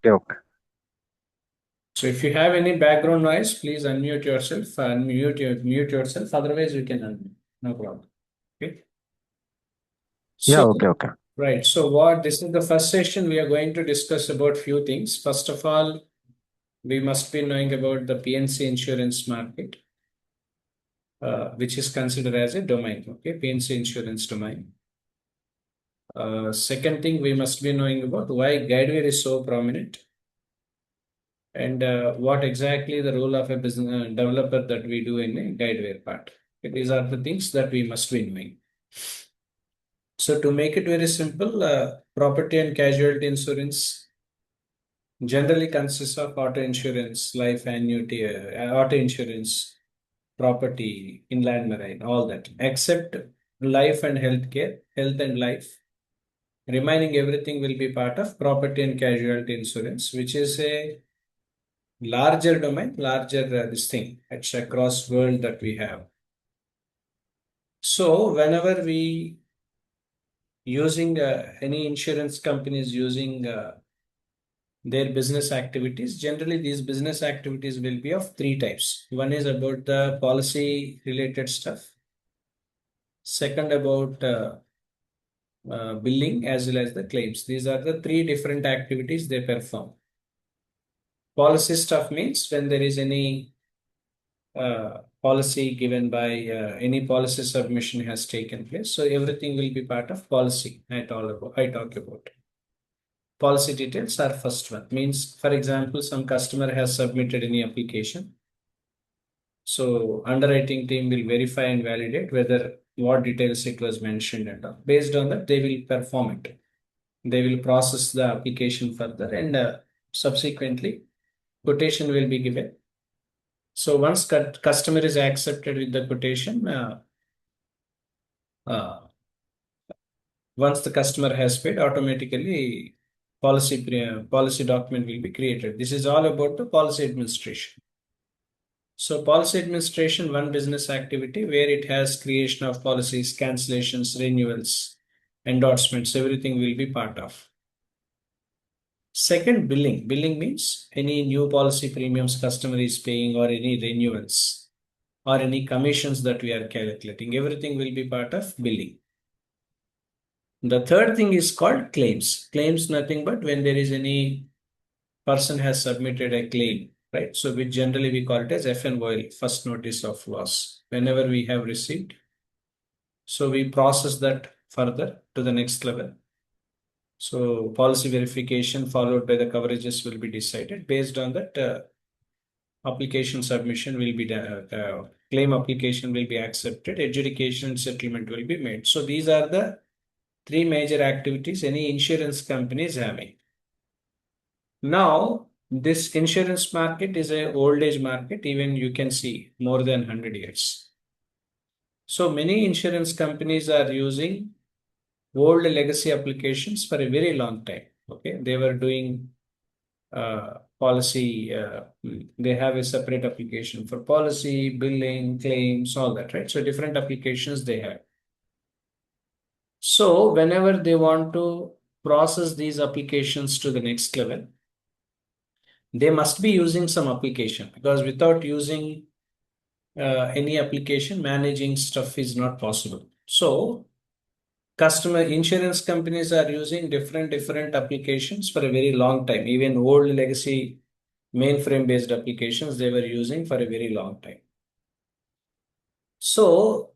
Okay, okay. So if you have any background noise, please unmute yourself, mute yourself. Otherwise, you can unmute. No problem. Okay. Yeah, So, okay, okay. right. So what this is the first session we are going to discuss about few things. First of all, we must be knowing about the PNC insurance market, which is considered as a domain. Okay, PNC insurance domain. Second thing we must be knowing about why Guidewire is so prominent and what exactly the role of a business developer that we do in a Guidewire part. Okay, these are the things that we must be knowing. So to make it very simple, property and casualty insurance generally consists of auto insurance, life annuity, auto insurance, property, inland marine, all that, except life and healthcare, health and life. Remaining everything will be part of property and casualty insurance, which is a larger domain, larger this thing. It's across world that we have. So whenever we using any insurance companies using their business activities, generally these business activities will be of three types. One is about the policy related stuff. Second about billing as well as the claims. These are the three different activities they perform. Policy stuff means when there is any policy given by any policy submission has taken place. So everything will be part of policy I talk about. Policy details are first one. Means, for example, some customer has submitted any application. So underwriting team will verify and validate whether what details it was mentioned and all. Based on that, they will perform it. They will process the application further and subsequently quotation will be given. So once customer is accepted with the quotation, uh, once the customer has paid, automatically policy document will be created. This is all about the policy administration. So policy administration, one business activity where it has creation of policies, cancellations, renewals, endorsements, everything will be part of. Second, billing. Billing means any new policy premiums customer is paying or any renewals or any commissions that we are calculating. Everything will be part of billing. The third thing is called claims. Claims nothing but when there is any person has submitted a claim, right? So which generally we call it as FNOL, first notice of loss. Whenever we have received, so we process that further to the next level. So policy verification followed by the coverages will be decided. Based on that, application submission will be done, claim application will be accepted, adjudication settlement will be made. So these are the three major activities any insurance company is having. Now, this insurance market is a old age market, even you can see more than 100 years. So many insurance companies are using old legacy applications for a very long time. Okay, they were doing policy, they have a separate application for policy, billing, claims, all that, right? So different applications they have. So whenever they want to process these applications to the next level, they must be using some application because without using any application, managing stuff is not possible. So customer insurance companies are using different applications for a very long time. Even old legacy mainframe based applications they were using for a very long time. So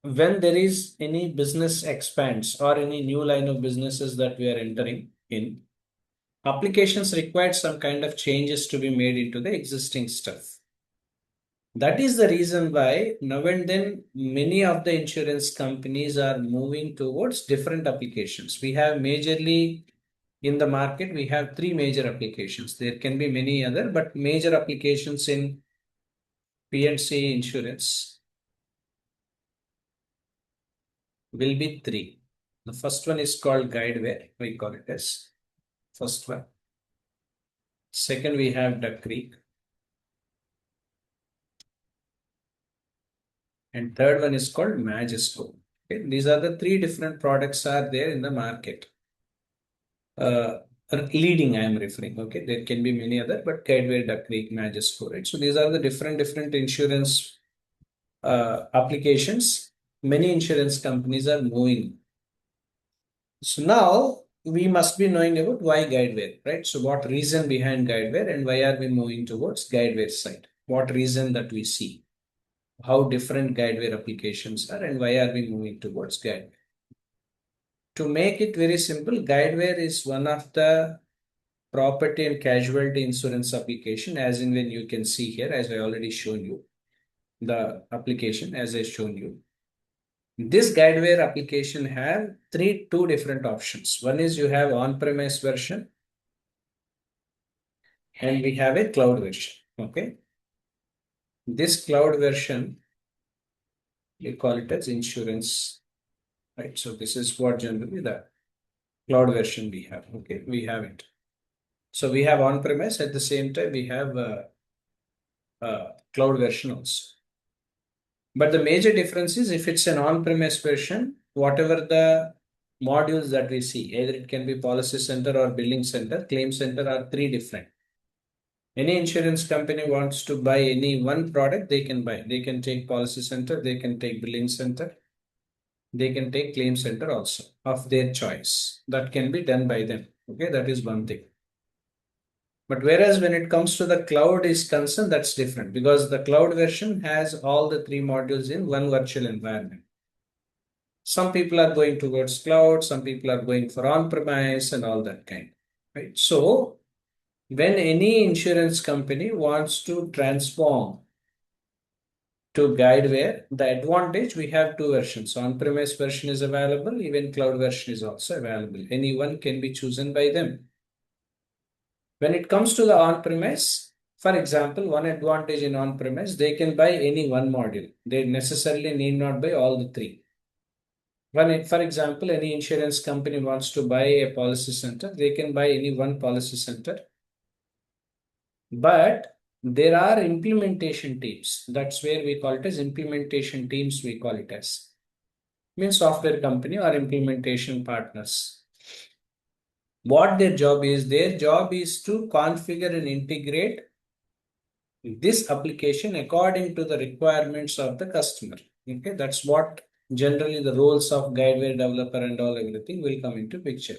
when there is any business expands or any new line of businesses that we are entering in, applications required some kind of changes to be made into the existing stuff. That is the reason why now and then many of the insurance companies are moving towards different applications. We have majorly in the market, we have three major applications. There can be many other, but major applications in P&C insurance will be three. The first one is called Guidewire. We call it as first one. Second, we have Duck Creek. And third one is called Magisto. Okay? These are the three different products are there in the market. leading I am referring. Okay, there can be many other, but Guidewire, Duck Creek, Majesco, right? So these are the different insurance applications many insurance companies are moving. So now we must be knowing about why Guidewire, right? So what reason behind Guidewire and why are we moving towards Guideware side? What reason that we see? How different Guidewire applications are and why are we moving towards Guidewire? To make it very simple, Guideware is one of the property and casualty insurance application, as in when you can see here, as I already shown you, the application as I shown you. This Guidewire application have two different options. One is you have on-premise version and we have a cloud version. Okay. This cloud version, we call it as insurance, right? So this is what generally the cloud version we have. Okay, we have it. So we have on-premise at the same time we have cloud version also. But the major difference is if it's an on-premise version, whatever the modules that we see, either it can be policy center or billing center, claim center are three different. Any insurance company wants to buy any one product, they can buy. They can take policy center, they can take billing center, they can take claim center also of their choice. That can be done by them. Okay, that is one thing. But whereas when it comes to the cloud is concerned, that's different because the cloud version has all the three modules in one virtual environment. Some people are going towards cloud, some people are going for on-premise and all that kind, right? So when any insurance company wants to transform to Guidewire, the advantage we have two versions. On-premise version is available, even cloud version is also available. Any one can be chosen by them. When it comes to the on-premise, for example, one advantage in on-premise, they can buy any one module. They necessarily need not buy all the three. When, for example, any insurance company wants to buy a policy center, they can buy any one policy center. But there are implementation teams. That's where we call it as implementation teams, we call it as. Means software company or implementation partners. What their job is to configure and integrate this application according to the requirements of the customer. Okay, that's what generally the roles of Guidewire developer and all everything will come into picture.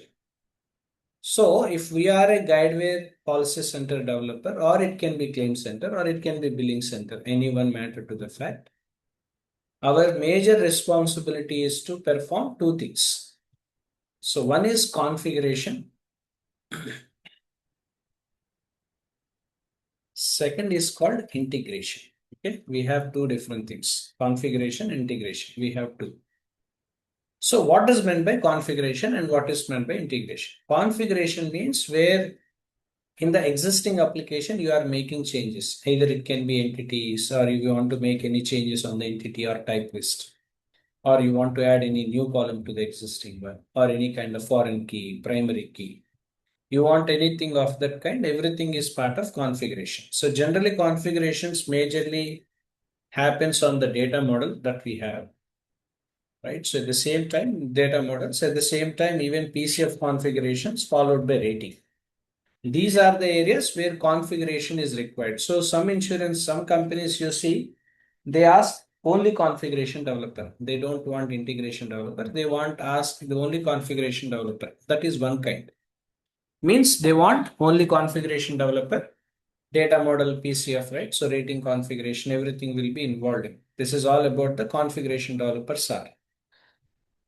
So if we are a Guidewire policy center developer, or it can be claim center, or it can be billing center, any one matter to the fact, our major responsibility is to perform two things. So one is configuration. Second is called integration. Okay, we have two different things, configuration, integration. We have two. So what is meant by configuration and what is meant by integration? Configuration means where in the existing application you are making changes. Either it can be entities, or if you want to make any changes on the entity or type list, or you want to add any new column to the existing one, or any kind of foreign key, primary key. You want anything of that kind, everything is part of configuration. So generally configurations majorly happens on the data model that we have, right? So at the same time, data models, at the same time, even PCF configurations followed by rating. These are the areas where configuration is required. So some companies you see, they ask only configuration developer. They don't want integration developer. They want ask the only configuration developer. That is one kind. Means they want only configuration developer, data model PCF, right? So rating configuration, everything will be involved in. This is all about the configuration developers are.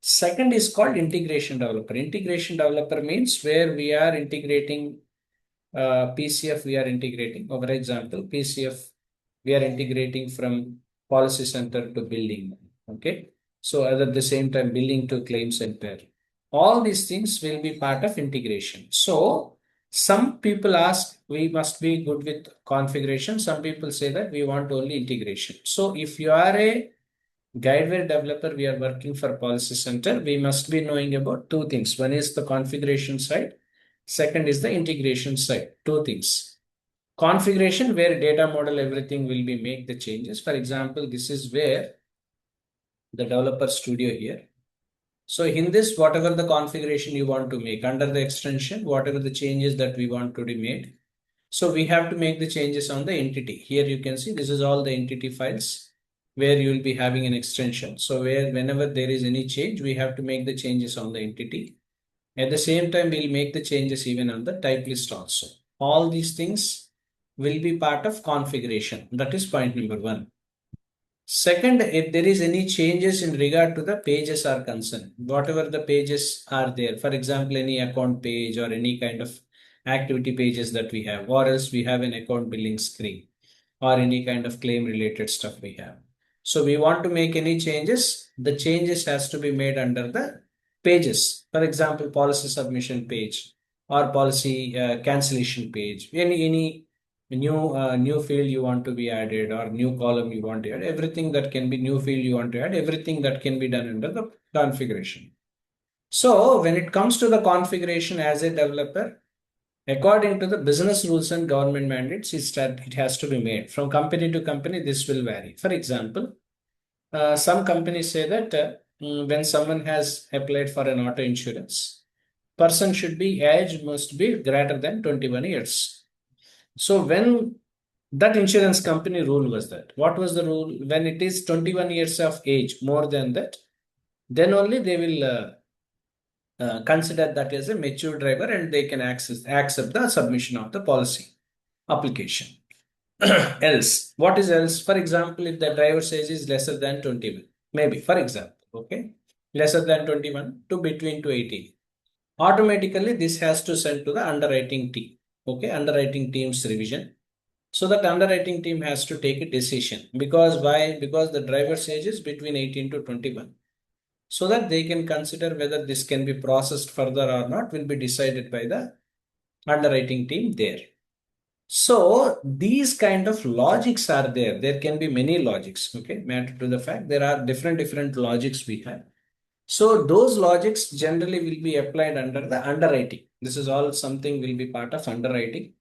Second is called integration developer. Integration developer means where we are integrating PCF, we are integrating. For example, PCF, we are integrating from policy center to billing. Okay. So at the same time, billing to claim center. All these things will be part of integration. So some people ask, we must be good with configuration. Some people say that we want only integration. So if you are a Guidewire developer, we are working for policy center, we must be knowing about two things. One is the configuration side. Second is the integration side. Two things. Configuration where data model, everything will be make the changes. For example, this is where the developer studio here. So in this, whatever the configuration you want to make under the extension, whatever the changes that we want to be made. So we have to make the changes on the entity. Here you can see this is all the entity files where you will be having an extension. So where whenever there is any change, we have to make the changes on the entity. At the same time, we'll make the changes even on the type list also. All these things will be part of configuration. That is point number one. Second, if there is any changes in regard to the pages are concerned, whatever the pages are there, for example, any account page or any kind of activity pages that we have, or else we have an account billing screen or any kind of claim related stuff we have. So we want to make any changes, the changes has to be made under the pages. For example, policy submission page or policy cancellation page, any new field you want to be added or new column you want to add, everything that can be new field you want to add, everything that can be done under the configuration. So when it comes to the configuration as a developer, according to the business rules and government mandates, it has to be made. From company to company, this will vary. For example, some companies say that when someone has applied for an auto insurance, person should be age must be greater than 21 years. So when that insurance company rule was that, what was the rule? When it is 21 years of age, more than that, then only they will consider that as a mature driver and they can accept the submission of the policy application. Else, what is else? For example, if the driver's age is lesser than 21, maybe for example, okay, lesser than 21 to between to 18, automatically this has to send to the underwriting team. Okay, underwriting team's revision. So that underwriting team has to take a decision. Because why? Because the driver's age is between 18 to 21. So that they can consider whether this can be processed further or not will be decided by the underwriting team there. So these kind of logics are there. There can be many logics. Okay, matter to the fact there are different logics we have. So those logics generally will be applied under the underwriting. This is all something will be part of underwriting.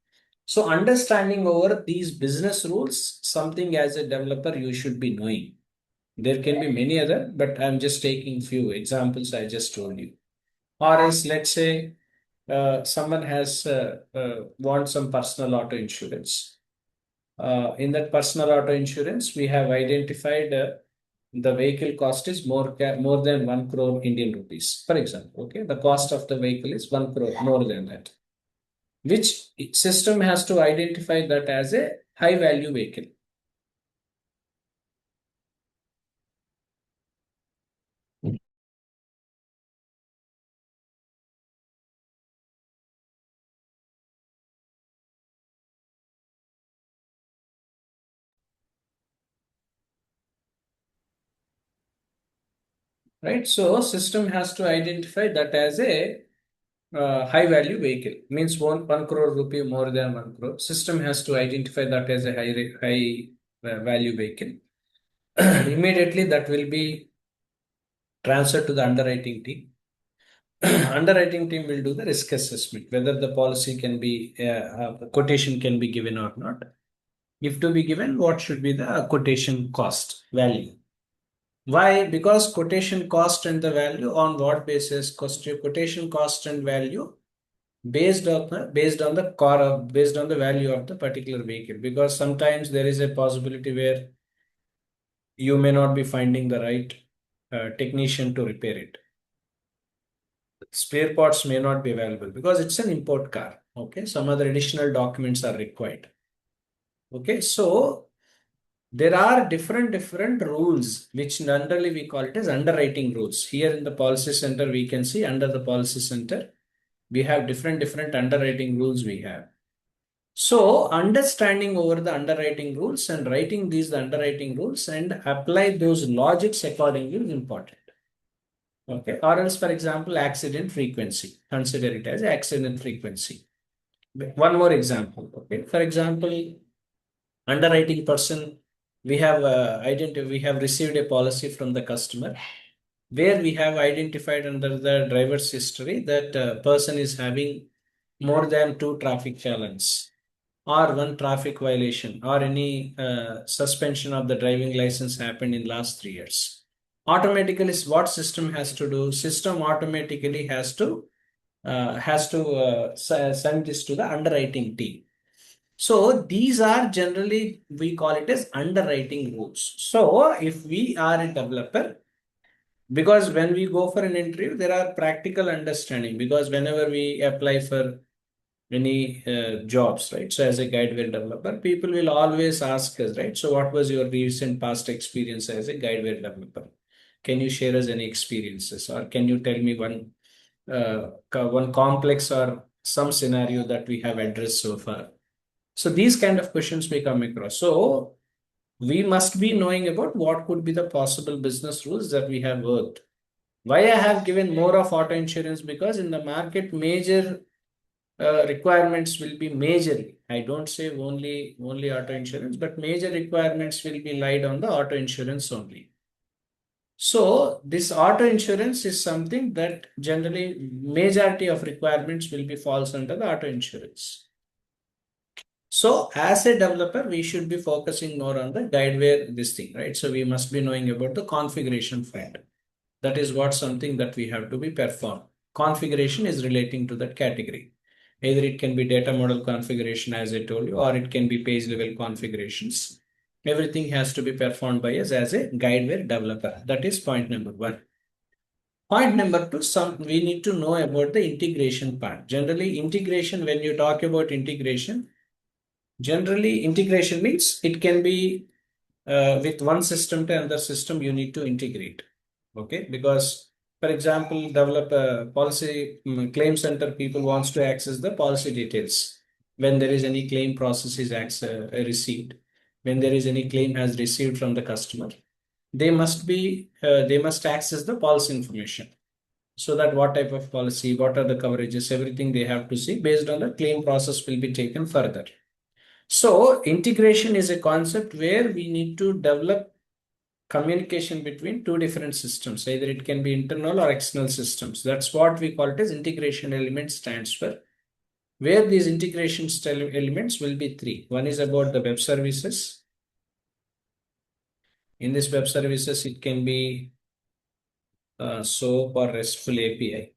So understanding over these business rules, something as a developer you should be knowing. There can be many other, but I'm just taking few examples I just told you. Or else, let's say someone has want some personal auto insurance. In that personal auto insurance, we have identified the vehicle cost is more than 1 crore Indian rupees, for example. Okay, the cost of the vehicle is 1 crore, more than that, which system has to identify that as a high value vehicle. Right? So system has to identify that as a high value vehicle, means 1 crore rupee more than 1 crore. System has to identify that as a high value vehicle. Immediately that will be transferred to the underwriting team. Underwriting team will do the risk assessment, whether the policy can be, quotation can be given or not. If to be given, what should be the quotation cost value? Why? Because quotation cost and the value on what basis? Quotation cost and value based on the value of the particular vehicle. Because sometimes there is a possibility where you may not be finding the right technician to repair it. Spare parts may not be available because it's an import car. Okay, some other additional documents are required. Okay, so there are different rules which generally we call it as underwriting rules. Here in the policy center, we can see under the policy center, we have different underwriting rules we have. So understanding over the underwriting rules and writing these the underwriting rules and apply those logics accordingly is important. Okay, or else, for example, accident frequency. Consider it as accident frequency. One more example. Okay, for example, underwriting person, we have we have received a policy from the customer where we have identified under the driver's history that person is having more than two traffic challenges or one traffic violation or any suspension of the driving license happened in last 3 years. Automatically, what system has to do? System automatically has to send this to the underwriting team. So these are generally, we call it as underwriting rules. So if we are a developer, because when we go for an interview, there are practical understanding, because whenever we apply for any jobs, right? So as a Guidewire developer, people will always ask us, right? So what was your recent past experience as a Guidewire developer? Can you share us any experiences, or can you tell me one complex or some scenario that we have addressed so far? So these kind of questions may come across. So we must be knowing about what could be the possible business rules that we have worked. Why I have given more of auto insurance? Because in the market, major requirements will be majorly. I don't say only auto insurance, but major requirements will be laid on the auto insurance only. So this auto insurance is something that generally majority of requirements will be falls under the auto insurance. So as a developer, we should be focusing more on the guideware this thing, right? So we must be knowing about the configuration file. That is what something that we have to be performed. Configuration is relating to that category. Either it can be data model configuration, as I told you, or it can be page level configurations. Everything has to be performed by us as a guideware developer. That is point number one. Point number two, we need to know about the integration part. Generally, integration, when you talk about integration, generally integration means it can be with one system to another system, you need to integrate. Okay, because for example, develop a policy claim center, people wants to access the policy details when there is any claim process is received, when there is any claim has received from the customer, they must access the policy information, so that what type of policy, what are the coverages, everything they have to see. Based on the claim process will be taken further. So integration is a concept where we need to develop communication between two different systems. Either it can be internal or external systems. That's what we call it as integration element stands for. Where these integration elements will be three. One is about the web services. In this web services, it can be SOAP or RESTful API.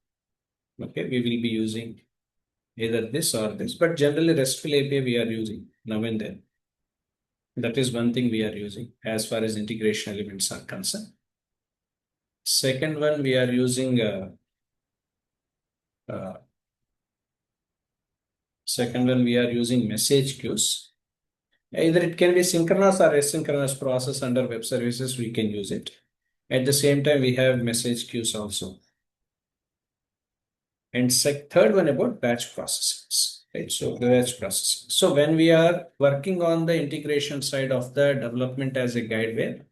Okay, we will be using either this or this, but generally RESTful API we are using now and then. That is one thing we are using as far as integration elements are concerned. Second one, we are using uh, message queues. Either it can be synchronous or asynchronous process under web services, we can use it. At the same time, we have message queues also. And third one about batch processes, right? So batch processing. So when we are working on the integration side of the development as a guideware,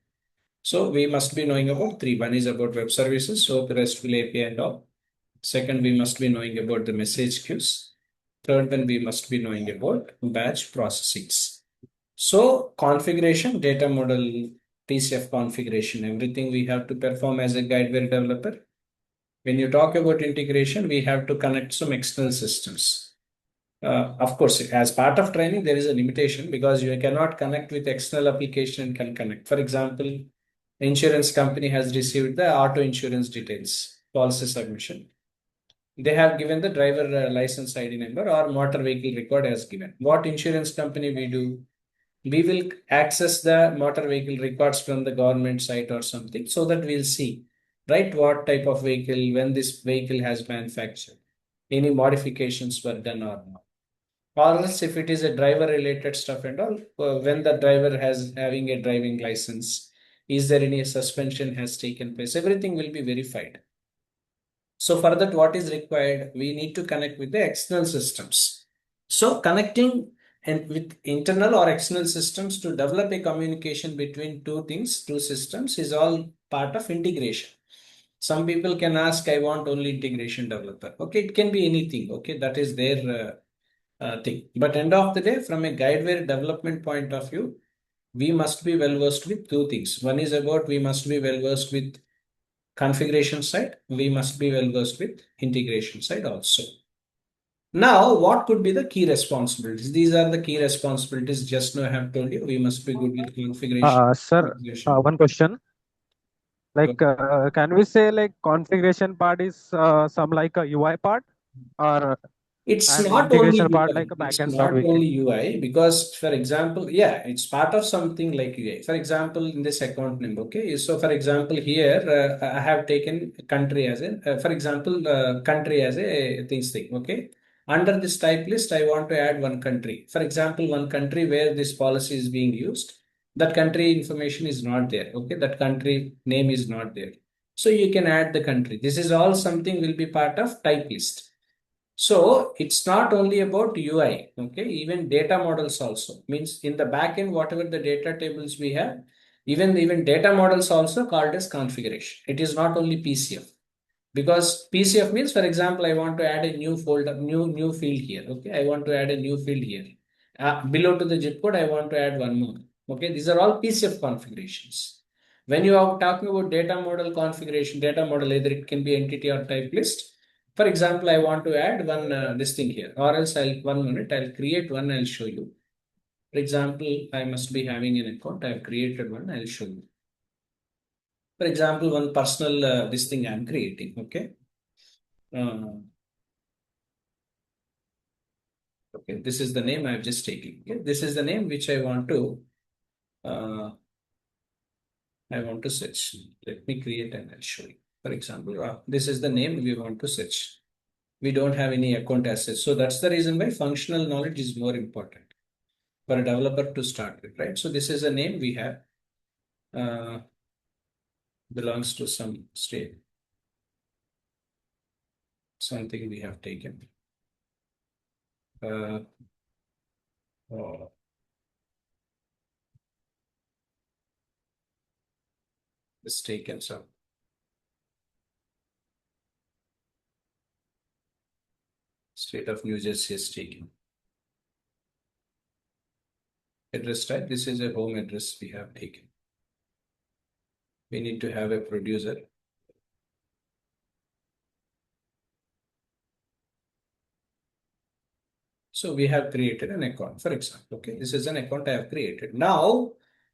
so we must be knowing about three. One is about web services, so the RESTful API and all. Second, we must be knowing about the message queues. Third one, we must be knowing about batch processings. So configuration, data model, TCF configuration, everything we have to perform as a guideware developer. When you talk about integration, we have to connect some external systems. Of course, as part of training, there is a limitation because you cannot connect with external application and can connect. For example, insurance company has received the auto insurance details, policy submission. They have given the driver license ID number or motor vehicle record as given. What insurance company we do? We will access the motor vehicle records from the government site or something, so that we'll see, right, what type of vehicle, when this vehicle has manufactured, any modifications were done or not. Or else if it is a driver related stuff and all, when the driver has having a driving license, is there any suspension has taken place, everything will be verified. So for that, what is required? We need to connect with the external systems. So connecting and with internal or external systems to develop a communication between two things, two systems, is all part of integration. Some people can ask, I want only integration developer. Okay, it can be anything. Okay, that is their thing. But end of the day, from a guideware development point of view, we must be well versed with two things. One is about we must be well versed with configuration side, we must be well versed with integration side also. Now, what could be the key responsibilities? These are the key responsibilities. Just now I have told you, we must be good with configuration. Sir, configuration. one question. Like, can we say like configuration part is some like a UI part, or It's and not only integration part UI. like a It's backend part not we only can. UI because, for example, yeah, it's part of something like UI. For example, in this account number, okay. So, for example, here I have taken country as a, for example, country as a this thing, okay. Under this type list, I want to add one country. For example, one country where this policy is being used. That country information is not there, okay. That country name is not there. So you can add the country. This is all something will be part of type list. So it's not only about UI, okay, even data models also means in the backend, whatever the data tables we have, even data models also called as configuration. It is not only PCF because PCF means, for example, I want to add a new folder, new field here. Okay, I want to add a new field here. Below to the zip code, I want to add one more. Okay, these are all PCF configurations. When you are talking about data model configuration, data model either it can be entity or type list. For example, I want to add one this thing here, or else I'll 1 minute I'll create one. I'll show you. For example, I must be having an account. I've created one. I'll show you. For example, one personal this thing I'm creating. Okay. Uh, Okay, this is the name I've just taken. Okay, this is the name which uh, I want to search. Let me create and I'll show you. For example, this is the name we want to search. We don't have any account as such. So that's the reason why functional knowledge is more important for a developer to start with, right? So this is a name we have, uh, belongs to some state, something we have taken. Uh, oh, it's taken some state of New Jersey is taken. Address type, this is a home address we have taken. We need to have a producer. So we have created an account, for example. Okay, this is an account I have created. Now,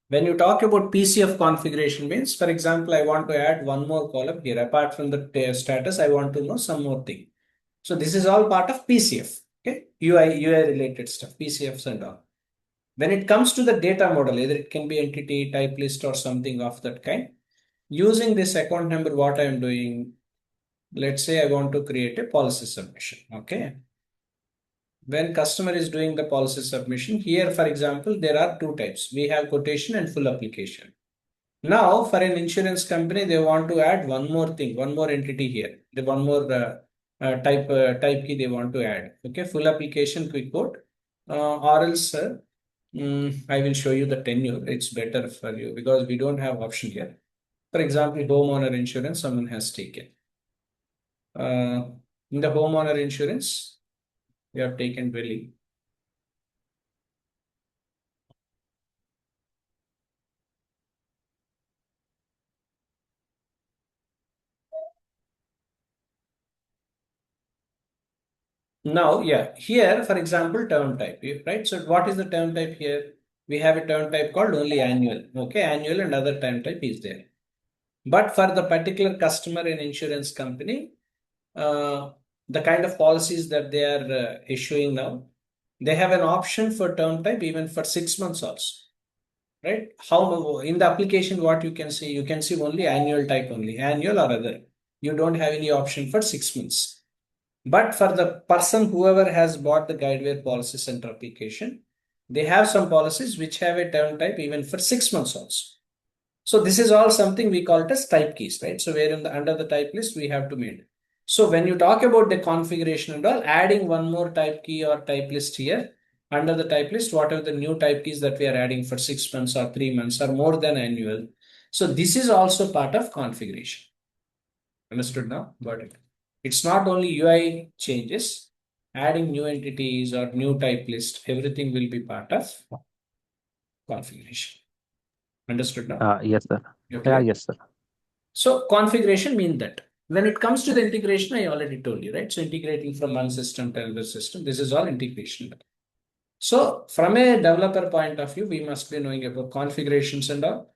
when you talk about PCF configuration means, for example, I want to add one more column here. Apart from the status, I want to know some more thing. So this is all part of PCF. Okay, UI related stuff, PCFs and all. When it comes to the data model, either it can be entity, type list, or something of that kind. Using this account number, what I am doing, let's say I want to create a policy submission. Okay. When customer is doing the policy submission, here, for example, there are two types. We have quotation and full application. Now, for an insurance company, they want to add one more thing, one more entity here. The one more type key they want to add. Okay, full application, quick quote, or else I will show you the tenure. It's better for you because we don't have option here. For example, homeowner insurance, someone has taken. In the homeowner insurance, we have taken Valley. Now, yeah, here, for example, term type, right? So what is the term type here? We have a term type called only annual. Okay, annual and other term type is there. But for the particular customer and insurance company, uh, the kind of policies that they are issuing now, they have an option for term type even for 6 months also, right? How in the application, what you can see only annual type only, annual or other. You don't have any option for 6 months. But for the person, whoever has bought the Guidewire Policy Center application, they have some policies which have a term type even for 6 months also. So this is all something we call it as type keys, right? So where in the under the type list we have to make. So when you talk about the configuration and all, adding one more type key or type list here under the type list, whatever the new type keys that we are adding for 6 months or 3 months or more than annual. So this is also part of configuration. Understood now? Got it. It's not only UI changes, adding new entities or new type list, everything will be part of configuration. Understood now? Yes, sir. You're Yeah, clear? yes, sir. So configuration means that. When it comes to the integration, I already told you, right? So integrating from one system to another system, this is all integration. So from a developer point of view, we must be knowing about configurations and all.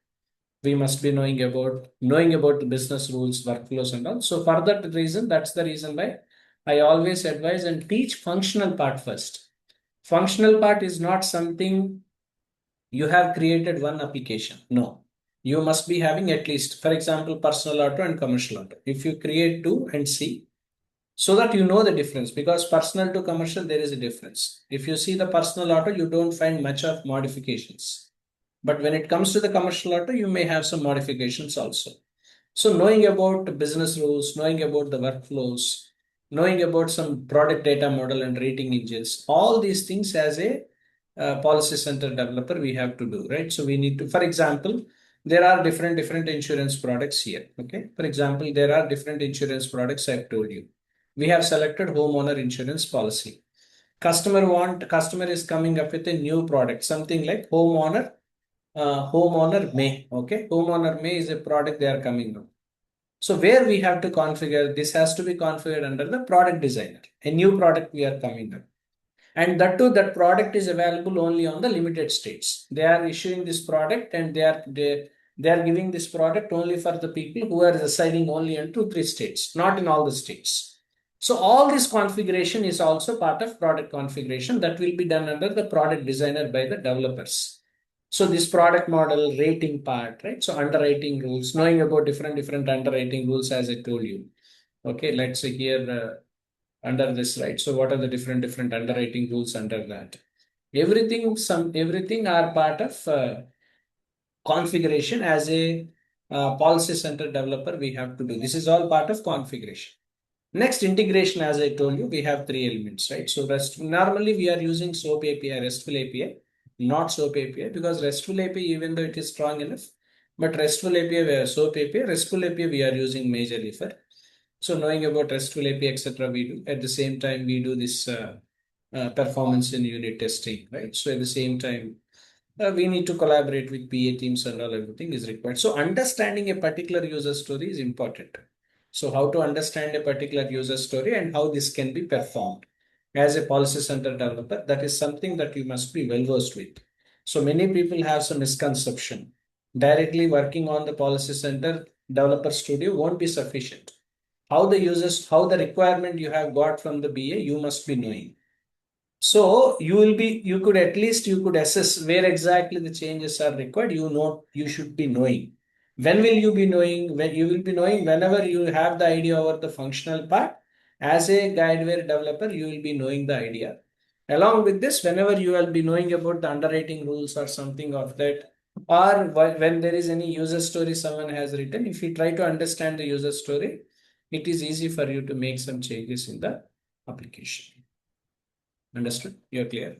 We must be knowing about the business rules, workflows, and all. So for that reason, that's the reason why I always advise and teach functional part first. Functional part is not something you have created one application. No, you must be having at least, for example, personal auto and commercial auto. If you create two and see, so that you know the difference, because personal to commercial there is a difference. If you see the personal auto, you don't find much of modifications, but when it comes to the commercial auto, you may have some modifications also. So knowing about business rules, knowing about the workflows, knowing about some product data model and rating engines, all these things as a policy center developer we have to do, right? So we need to, for example, there are different insurance products here. Okay, for example, there are different insurance products I've told you. We have selected homeowner insurance policy. Customer is coming up with a new product, something like homeowner May. Okay, homeowner May is a product they are coming up. So where we have to configure, this has to be configured under the product designer, a new product we are coming up. And that too, that product is available only on the limited states. They are issuing this product, and they are giving this product only for the people who are residing only in 2-3 states, not in all the states. So all this configuration is also part of product configuration that will be done under the product designer by the developers. So this product model rating part, right? So underwriting rules, knowing about different underwriting rules, as I told you. Okay, let's say here under this, right? So what are the different underwriting rules under that? Everything are part of configuration as a policy center developer we have to do. This is all part of configuration. Next, integration, as I told you, we have three elements, right? So normally we are using SOAP API, RESTful API, not SOAP API, because RESTful API, even though it is strong enough, but RESTful API, we are SOAP API, RESTful API we are using majorly for. So knowing about RESTful API, etc., we do. At the same time, we do this performance in unit testing, right? So at the same time, we need to collaborate with PA teams and all, everything is required. So understanding a particular user story is important. So how to understand a particular user story and how this can be performed as a policy center developer, that is something that you must be well versed with. So many people have some misconception. Directly working on the policy center developer studio won't be sufficient. How the requirement you have got from the BA, you must be knowing. So you could at least you could assess where exactly the changes are required. You should be knowing. When will you be knowing? When you will be knowing whenever you have the idea over the functional part. As a Guidewire developer, you will be knowing the idea. Along with this, whenever you will be knowing about the underwriting rules or something of that, or when there is any user story someone has written, if you try to understand the user story, it is easy for you to make some changes in the application. Understood? You're clear?